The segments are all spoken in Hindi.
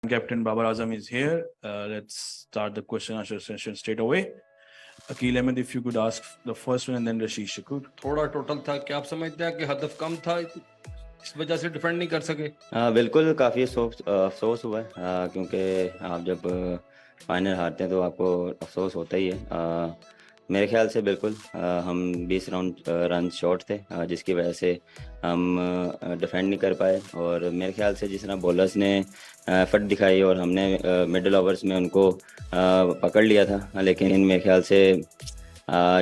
Captain Babar Azam is here. Let's start the question answer session straight away. Akil Ahmed, if you could ask the first one and then Rashid Shakur. थोड़ा टोटल था, क्या आप समझते हैं कि हदफ कम था, इस वजह से डिफेंड नहीं कर सके? बिल्कुल काफ़ी अफसोस हुआ है, क्योंकि आप जब फाइनल हारते हैं तो आपको अफसोस होता ही है। मेरे ख्याल से बिल्कुल हम 20 रन शॉर्ट थे, जिसकी वजह से हम डिफेंड नहीं कर पाए। और मेरे ख्याल से जिस तरह बॉलर्स ने एफर्ट दिखाई और हमने मिडिल ओवर्स में उनको पकड़ लिया था, लेकिन मेरे ख्याल से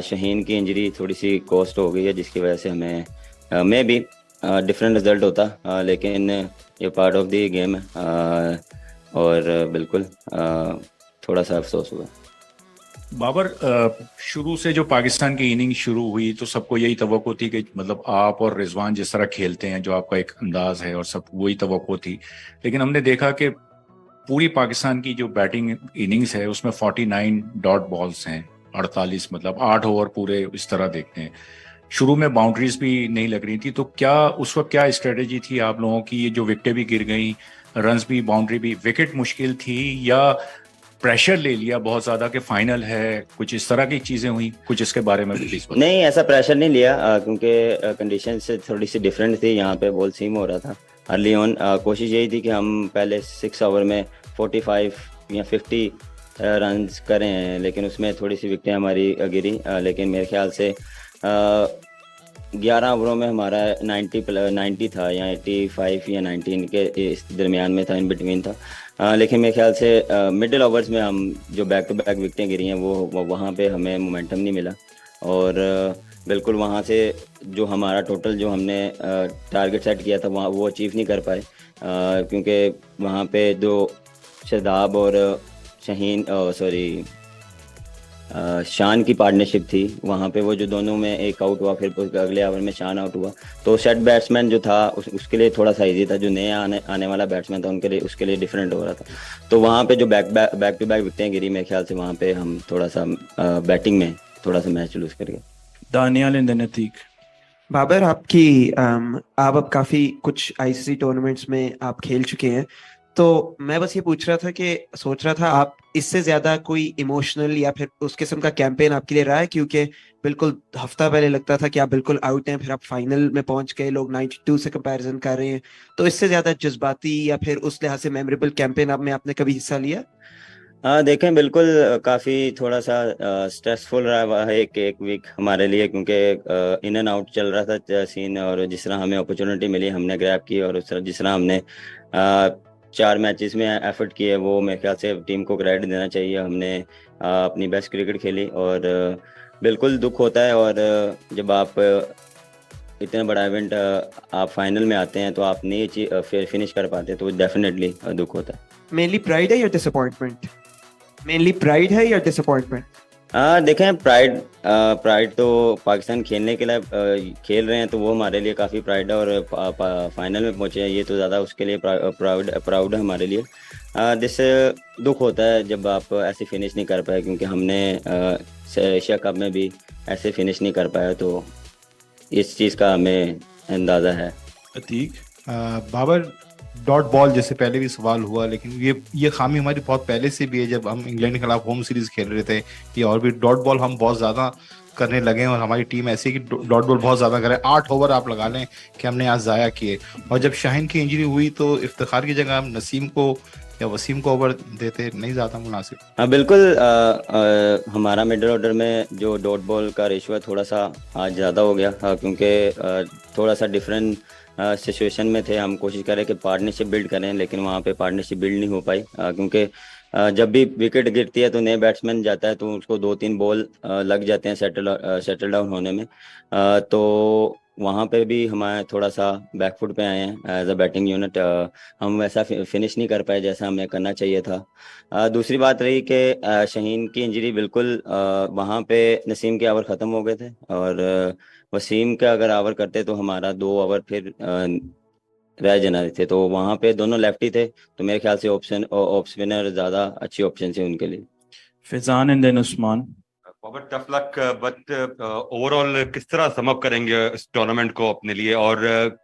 शाहीन की इंजरी थोड़ी सी कॉस्ट हो गई है, जिसकी वजह से हमें मे बी डिफरेंट रिजल्ट होता, लेकिन ये पार्ट ऑफ द गेम है। और बिल्कुल थोड़ा सा अफसोस हुआ। बाबर, शुरू से जो पाकिस्तान की इनिंग शुरू हुई तो सबको यही तवक्को थी कि मतलब आप और रिजवान जिस तरह खेलते हैं, जो आपका एक अंदाज है, और सब वही तवक्को थी। लेकिन हमने देखा कि पूरी पाकिस्तान की जो बैटिंग इनिंग्स है उसमें 49 डॉट बॉल्स हैं, 48, मतलब 8 ओवर पूरे इस तरह देखते हैं। शुरू में बाउंड्रीज भी नहीं लग रही थी, तो क्या उस वक्त क्या स्ट्रेटेजी थी आप लोगों की? ये जो विकेटें भी गिर गई, रन्स भी, बाउंड्री भी, विकेट मुश्किल थी या प्रेशर ले लिया बहुत ज्यादा कि फाइनल है, कुछ इस तरह की चीजें हुई? कुछ इसके बारे में प्लीज बताओ। नहीं, ऐसा प्रेशर नहीं लिया, क्योंकि कंडीशन से थोड़ी सी डिफरेंट थी। यहाँ पे बॉल सीम हो रहा था अर्ली ऑन। कोशिश यही थी कि हम पहले 6 ओवर में 45 या 50 रन करें, लेकिन उसमें थोड़ी सी विकेटें हमारी गिरी। लेकिन मेरे ख्याल से 11 ओवरों में हमारा 90 था, या 85 या 19 के इस दरमियान में था, इन बिटवीन था। लेकिन मेरे ख्याल से मिडिल ओवर्स में हम जो बैक टू बैक विकेटें गिरी हैं वो वहाँ पे हमें मोमेंटम नहीं मिला। और बिल्कुल वहाँ से जो हमारा टोटल जो हमने टारगेट सेट किया था वहाँ वो अचीव नहीं कर पाए, क्योंकि वहाँ पे जो शादाब और शान की पार्टनरशिप थी, वहाँ पे वो जो दोनों में एक आउट हुआ, फिर अगले ओवर में शान आउट हुआ, तो सेट बैट्समैन जो था उसके लिए थोड़ा सा इजी था। जो नया आने वाला बैट्समैन था उसके लिए डिफरेंट हो रहा था। तो वहाँ पे जो बैक टू बैक विकेटें गिरी, मेरे ख्याल से वहाँ पे हम थोड़ा सा बैटिंग में थोड़ा सा मैच लूज कर गए। दानियाल एंड नतीक। बाबर, आप अब काफी कुछ आईसीसी टूर्नामेंट्स में आप खेल चुके हैं, तो मैं बस ये सोच रहा था आप इससे ज्यादा कोई इमोशनल या फिर उस किस्म का कैंपेन आपके लिए रहा है? क्योंकि बिल्कुल हफ्ता पहले लगता था कि आप बिल्कुल आउट हैं, फिर आप फाइनल में पहुंच गए, लोग 92 से कंपैरिजन कर रहे हैं। तो इससे ज्यादा जज्बाती या फिर उस लिहाज से मेमोरेबल कैंपेन आप में आपने कभी हिस्सा लिया? देखें, बिल्कुल काफ़ी थोड़ा सा स्ट्रेसफुल रहा है एक वीक हमारे लिए, क्योंकि इन एंड आउट चल रहा था सीन। और जिस तरह हमें अपॉर्चुनिटी मिली हमने ग्रैब की, और उस तरह जिस तरह हमने 4 मैचेस में एफर्ट किए, वो मेरे ख्याल से टीम को क्रेडिट देना चाहिए। हमने अपनी बेस्ट क्रिकेट खेली, और बिल्कुल दुख होता है। और जब आप इतना बड़ा इवेंट आप फाइनल में आते हैं तो आप नहीं फिनिश कर पाते, तो डेफिनेटली दुख होता है। मेनली प्राइड है या डिसअपॉइंटमेंट? देखें, प्राइड तो पाकिस्तान खेलने के लिए खेल रहे हैं, तो वो हमारे लिए काफ़ी प्राइड है। और फाइनल में पहुंचे हैं, ये तो ज़्यादा उसके लिए प्राउड है हमारे लिए। जिससे दुख होता है जब आप ऐसे फिनिश नहीं कर पाए, क्योंकि हमने एशिया कप में भी ऐसे फिनिश नहीं कर पाया, तो इस चीज़ का हमें अंदाज़ा है। बाबर, डॉट बॉल जैसे पहले भी सवाल हुआ, लेकिन ये खामी हमारी बहुत पहले से भी है। जब हम इंग्लैंड के खिलाफ होम सीरीज खेल रहे थे, ये और भी डॉट बॉल हम बहुत ज़्यादा करने लगे हैं, और हमारी टीम ऐसी कि डॉट बॉल बहुत ज़्यादा करे। 8 ओवर आप लगा लें कि हमने आज ज़ाया किए। और जब शाहीन की इंजरी हुई तो इफ्तिखार की जगह हम नसीम को या वसीम को ओवर देते, नहीं ज़्यादा मुनासिब। हाँ बिल्कुल, हमारा मिडिल ऑर्डर में जो डॉट बॉल का रेशो थोड़ा सा आज ज़्यादा हो गया, क्योंकि थोड़ा सा डिफरेंट सिचुएशन में थे। हम कोशिश करें कि पार्टनरशिप बिल्ड करें, लेकिन वहाँ पे पार्टनरशिप बिल्ड नहीं हो पाई, क्योंकि जब भी विकेट गिरती है तो नए बैट्समैन जाता है, तो उसको 2-3 बॉल लग जाते हैं सेटल डाउन होने में। तो वहाँ पे भी हमारे थोड़ा सा बैकफुट पे आए हैं एज अ बैटिंग यूनिट। हम वैसा फिनिश नहीं कर पाए जैसा हमें करना चाहिए था। दूसरी बात रही कि शाहीन की इंजरी, बिल्कुल वहाँ पे नसीम के ओवर ख़त्म हो गए थे, और वसीम का अगर ओवर करते तो हमारा 2 ओवर फिर रह जाना थे। तो वहाँ पे दोनों लेफ्टी थे, तो मेरे ख्याल से ऑफ स्पिनर ज़्यादा अच्छी ऑप्शन थी उनके लिए। Faizan and then Usman. Babar, tough luck, but overall किस तरह सम अप करेंगे इस टूर्नामेंट को अपने लिए, और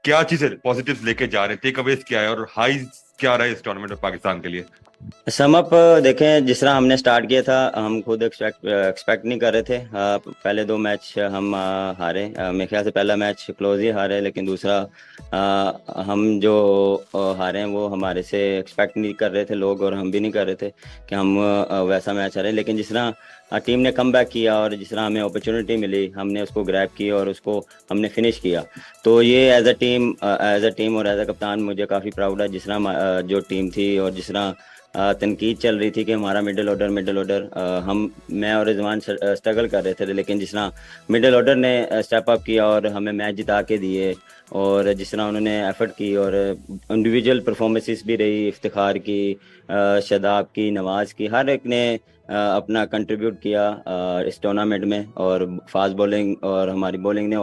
क्या चीजें पॉजिटिव्स लेके जा रहे हैं, टेक अवेज क्या है, और हाईज क्या रहा इस टूर्नामेंट में पाकिस्तान के लिए? सम अप देखें, जिस तरह हमने स्टार्ट किया था हम खुद एक्सपेक्ट नहीं कर रहे थे। पहले 2 मैच हम हारे। मेरे ख्याल से पहला मैच क्लोज ही हारे, लेकिन दूसरा हम जो हारे हैं वो हमारे से एक्सपेक्ट नहीं कर रहे थे लोग, और हम भी नहीं कर रहे थे कि हम वैसा मैच हारे। लेकिन जिस तरह टीम ने कम बैक किया और जिस तरह हमें अपॉर्चुनिटी मिली, हमने उसको ग्रैब की और उसको हमने फिनिश किया। तो ये एज अ टीम और एज अ कप्तान मुझे काफ़ी प्राउड है जिस तरह जो टीम थी और जिस तरह तनकीद चल रही थी कि हमारा मिडिल ऑर्डर मैं और रिजवान स्ट्रगल कर रहे थे, लेकिन जिस तरह मिडिल ऑर्डर ने स्टेप अप किया और हमें मैच जिता के दिए, और जिस तरह उन्होंने एफर्ट की और इंडिविजुअल परफॉर्मेंसेस भी रही, इफ्तिखार की, शादाब की, नवाज की, हर एक ने अपना कंट्रीब्यूट किया इस टूर्नामेंट में। और फास्ट बॉलिंग और हमारी बॉलिंग ने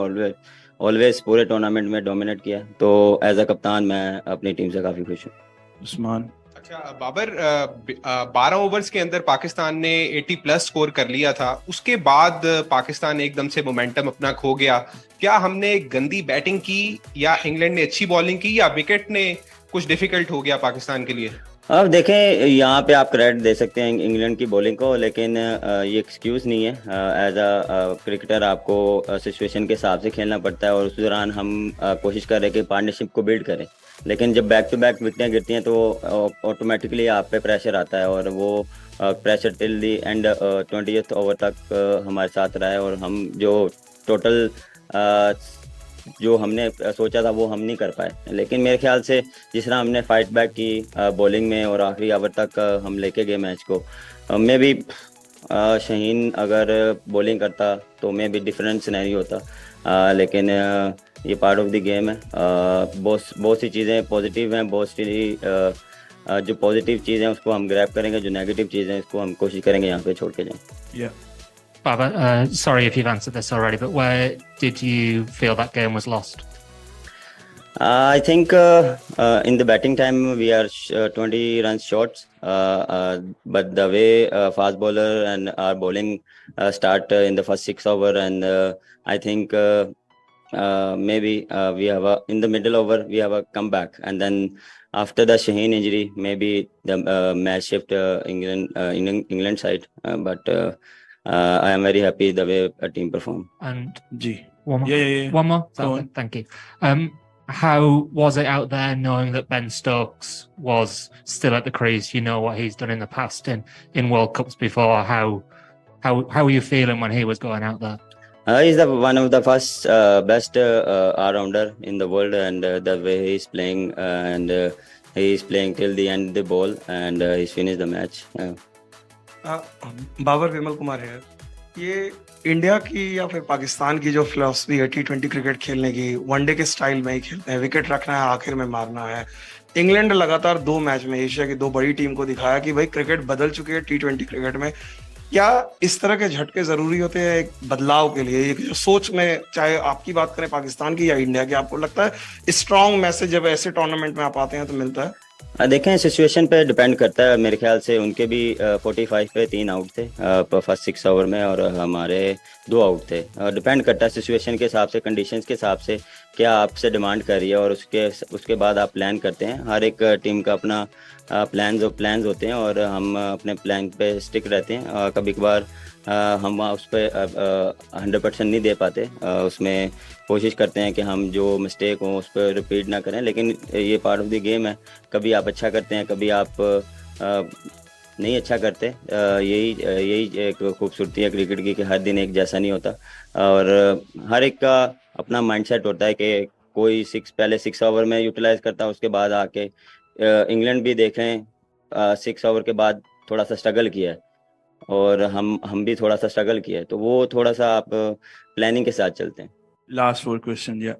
ऑलवेज पूरे टूर्नामेंट में डोमिनेट किया। तो एज अ कप्तान मैं अपनी टीम से काफ़ी खुश हूँ। उस्मान। अच्छा बाबर, 12 ओवर्स के अंदर पाकिस्तान ने 80+ स्कोर कर लिया था, उसके बाद पाकिस्तान एकदम से मोमेंटम अपना खो गया। क्या हमने गंदी बैटिंग की या इंग्लैंड ने अच्छी बॉलिंग की या विकेट ने कुछ डिफिकल्ट हो गया पाकिस्तान के लिए? अब देखें, यहाँ पे आप क्रेडिट दे सकते हैं इंग्लैंड की बॉलिंग को, लेकिन ये एक्सक्यूज़ नहीं है। एज अ क्रिकेटर आपको सिचुएशन के हिसाब से खेलना पड़ता है, और उस दौरान हम कोशिश कर रहे हैं कि पार्टनरशिप को बिल्ड करें। लेकिन जब बैक टू बैक विकेटें गिरती हैं तो ऑटोमेटिकली आप पे प्रेशर आता है, और वो pressure till the and 20th over तक हमारे साथ रहा है। और हम जो टोटल जो हमने सोचा था वो हम नहीं कर पाए। लेकिन मेरे ख्याल से जिस तरह हमने फाइट बैक की बॉलिंग में और आखिरी ओवर तक हम लेके गए मैच को, मैं भी शहीन अगर बॉलिंग करता तो मैं भी डिफरेंट सिनेरियो होता। लेकिन ये पार्ट ऑफ द गेम है। बहुत सी चीज़ें पॉजिटिव हैं, बहुत सी जो पॉजिटिव चीज़ें हैं उसको हम ग्रैब करेंगे, जो नेगेटिव चीज़ें हैं उसको हम कोशिश करेंगे यहाँ पे छोड़ के जाएं। Baba, sorry if you've answered this already, but where did you feel that game was lost? I think in the batting time we are 20 runs short, but the way fast bowler and our bowling start in the first 6 over, and I think maybe we have in the middle over we have a comeback, and then after the Shaheen injury maybe the match shift England side, but I am very happy the way a team performed. And ji one more. yeah. One more. Go on. Thank you. How was it out there knowing that Ben Stokes was still at the crease? You know what he's done in the past in World Cups before. How were you feeling when he was going out there? He's one of the first best all-rounder in the world, and the way he's playing, and he's playing till the end of the ball, and he's finished the match. Babar, Vimal Kumar है। ये इंडिया की या फिर पाकिस्तान की जो फिलॉसफी है T20 क्रिकेट खेलने की, वनडे के स्टाइल में ही खेलते हैं, विकेट रखना है, आखिर में मारना है। इंग्लैंड लगातार 2 मैच में एशिया की 2 बड़ी टीम को दिखाया कि भाई क्रिकेट बदल चुकी है T20 क्रिकेट में। क्या इस तरह के झटके जरूरी होते हैं एक बदलाव के लिए, एक जो सोच में, चाहे आपकी बात करें पाकिस्तान की या इंडिया की, आपको लगता है स्ट्रॉन्ग मैसेज जब ऐसे टूर्नामेंट में आप आते हैं तो मिलता है? देखें, सिचुएशन पे डिपेंड करता है। मेरे ख्याल से उनके भी 45 पे 3 आउट थे फर्स्ट 6 ओवर में, और हमारे 2 आउट थे। डिपेंड करता है सिचुएशन के हिसाब से, कंडीशंस के हिसाब से क्या आपसे डिमांड कर रही है, और उसके बाद आप प्लान करते हैं। हर एक टीम का अपना प्लान्स होते हैं, और हम अपने प्लान पे स्टिक रहते हैं। कभी कभार हम उस पर 100% नहीं दे पाते, उसमें कोशिश करते हैं कि हम जो मिस्टेक हो उस पर रिपीट ना करें। लेकिन ये पार्ट ऑफ द गेम है, कभी आप अच्छा करते हैं, कभी आप नहीं अच्छा करते। यही एक खूबसूरती है क्रिकेट की कि हर दिन एक जैसा नहीं होता, और हर एक का अपना माइंडसेट होता है कि कोई पहले 6 ओवर में यूटिलाइज करता है, उसके बाद आके इंग्लैंड भी देखें 6 ओवर के बाद थोड़ा सा स्ट्रगल किया है, और हम भी थोड़ा सा स्ट्रगल किया है। तो वो थोड़ा सा आप प्लानिंग के साथ चलते हैं। Last 4 questions, yeah.